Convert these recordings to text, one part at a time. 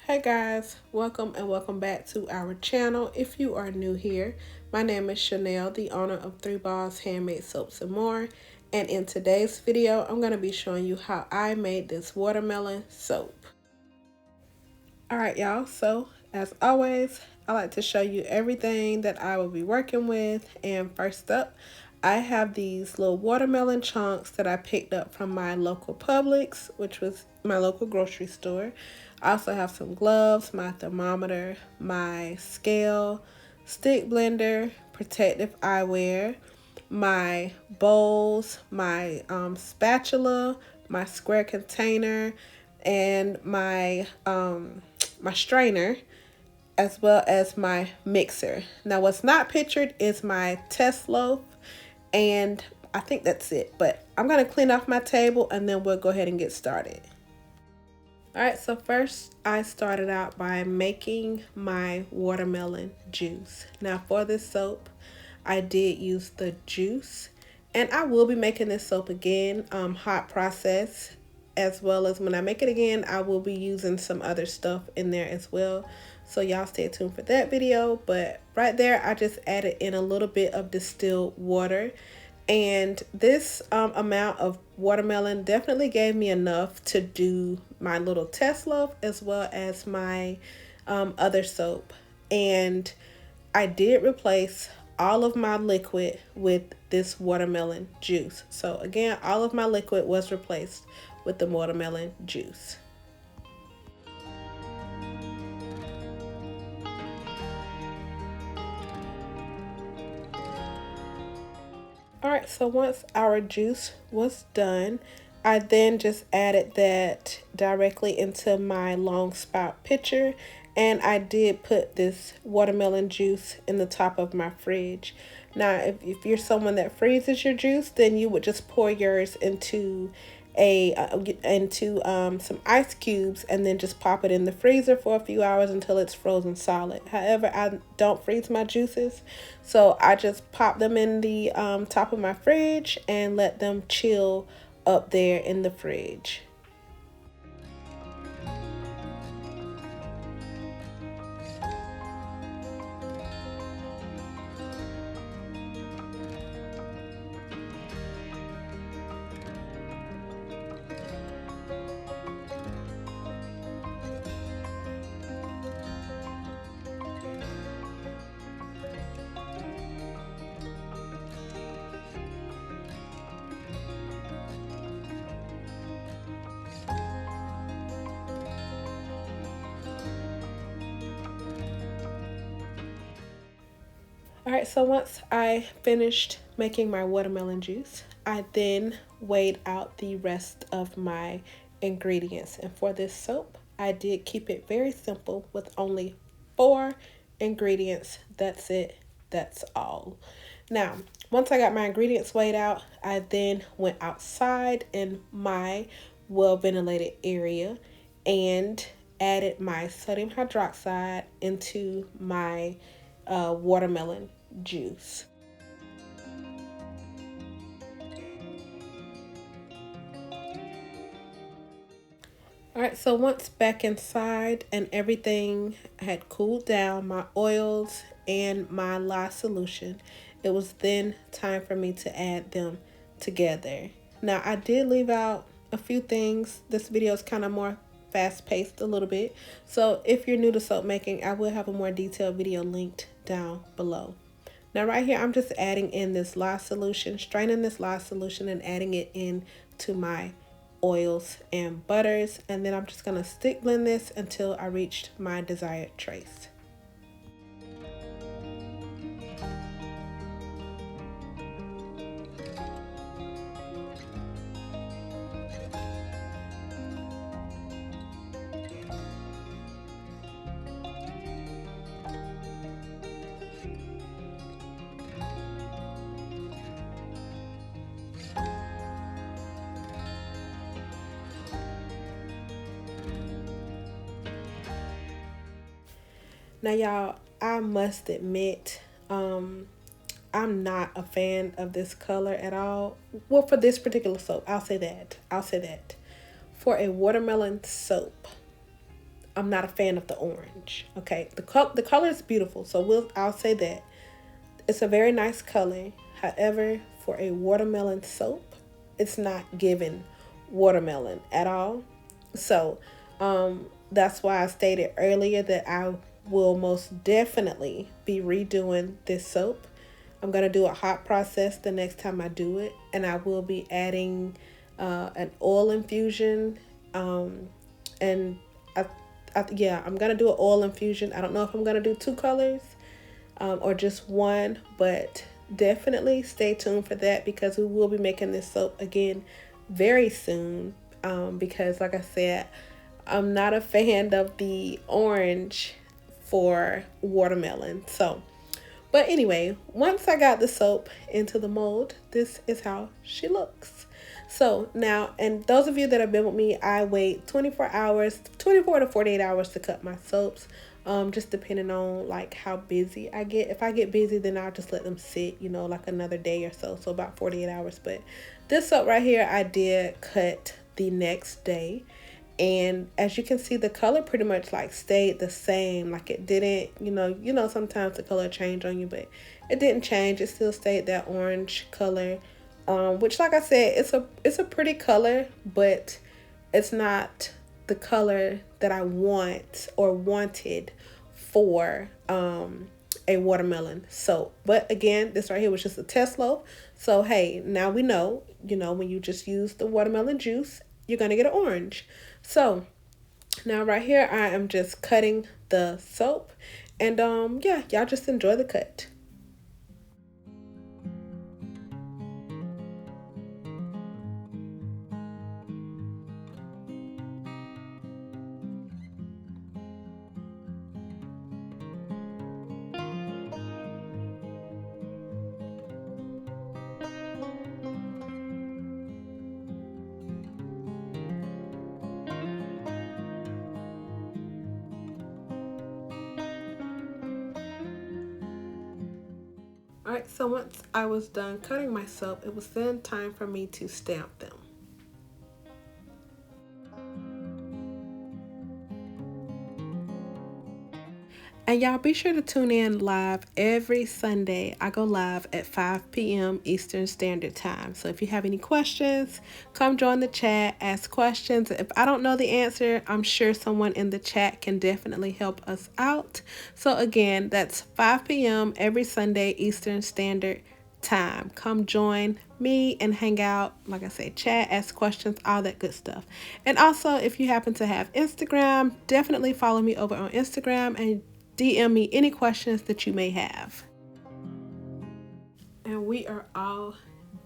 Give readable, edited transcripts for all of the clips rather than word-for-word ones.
Hey guys, welcome and welcome back to our channel. If you are new here, my name is Chenelle, the owner of 3 Balls Handmade Soaps and More. And in today's video, I'm going to be showing you how I made this watermelon soap. Alright y'all, so as always, I like to show you everything that I will be working with. And first up, I have these little watermelon chunks that I picked up from my local Publix, which was my local grocery store. I also have some gloves, my thermometer, my scale, stick blender, protective eyewear, my bowls, my spatula, my square container, and my strainer, as well as my mixer. Now what's not pictured is my test loaf, and I think that's it, but I'm gonna clean off my table and then we'll go ahead and get started. Alright, so first I started out by making my watermelon juice. Now for this soap, I did use the juice, and I will be making this soap again, hot process, as well as when I make it again, I will be using some other stuff in there as well. So y'all stay tuned for that video. But right there, I just added in a little bit of distilled water. And this amount of watermelon definitely gave me enough to do my little test loaf as well as my other soap. And I did replace all of my liquid with this watermelon juice. So again, all of my liquid was replaced with the watermelon juice. Alright, so once our juice was done, I then just added that directly into my long spout pitcher, and I did put this watermelon juice in the top of my fridge. Now, if you're someone that freezes your juice, then you would just pour yours into some ice cubes and then just pop it in the freezer for a few hours until it's frozen solid. However, I don't freeze my juices, so I just pop them in the top of my fridge and let them chill up there in the fridge. Alright, so once I finished making my watermelon juice, I then weighed out the rest of my ingredients. And for this soap, I did keep it very simple with only 4 ingredients. That's it. That's all. Now, once I got my ingredients weighed out, I then went outside in my well-ventilated area and added my sodium hydroxide into my watermelon juice. Alright, so once back inside and everything had cooled down, my oils and my lye solution, it was then time for me to add them together. Now, I did leave out a few things. This video is kind of more fast-paced a little bit. So if you're new to soap making, I will have a more detailed video linked down below. Now right here, I'm just adding in this lye solution, straining this lye solution and adding it in to my oils and butters. And then I'm just going to stick blend this until I reached my desired trace. Now y'all, I must admit, I'm not a fan of this color at all. Well, for this particular soap, I'll say that. For a watermelon soap, I'm not a fan of the orange. Okay, the color is beautiful, so I'll say that it's a very nice color. However, for a watermelon soap, it's not giving watermelon at all. So that's why I stated earlier that I will most definitely be redoing this soap. I'm going to do a hot process the next time I do it, and I will be adding an oil infusion. And yeah, I'm going to do an oil infusion. I don't know if I'm going to do 2 colors or just one, but definitely stay tuned for that, because we will be making this soap again very soon. Because like I said, I'm not a fan of the orange for watermelon. So, but anyway, once I got the soap into the mold, this is how she looks. So now, and those of you that have been with me, I wait 24 hours, 24 to 48 hours to cut my soaps. Just depending on like how busy I get. If I get busy, then I'll just let them sit, you know, like another day or so. So about 48 hours. But this soap right here, I did cut the next day. And as you can see, the color pretty much like stayed the same. Like it didn't, you know, sometimes the color change on you, but it didn't change. It still stayed that orange color. Which, like I said, it's a pretty color, but it's not the color that I want or wanted for a watermelon soap. But again, this right here was just a test loaf. So hey, now we know, when you just use the watermelon juice, you're gonna get an orange. So now right here, I am just cutting the soap, and yeah, y'all just enjoy the cut. Alright, so once I was done cutting my soap, it was then time for me to stamp them. And y'all be sure to tune in live every Sunday. I go live at 5 p.m. Eastern Standard Time. So if you have any questions, come join the chat, ask questions. If I don't know the answer, I'm sure someone in the chat can definitely help us out. So again, that's 5 p.m. every Sunday Eastern Standard Time. Come join me and hang out, like I said, chat, ask questions, all that good stuff. And also, if you happen to have Instagram, definitely follow me over on Instagram and DM me any questions that you may have. And we are all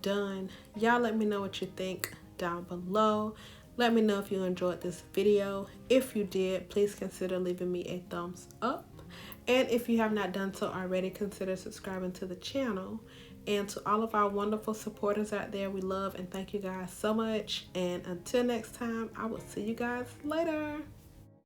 done. Y'all let me know what you think down below. Let me know if you enjoyed this video. If you did, please consider leaving me a thumbs up. And if you have not done so already, consider subscribing to the channel. And to all of our wonderful supporters out there, we love and thank you guys so much. And until next time, I will see you guys later.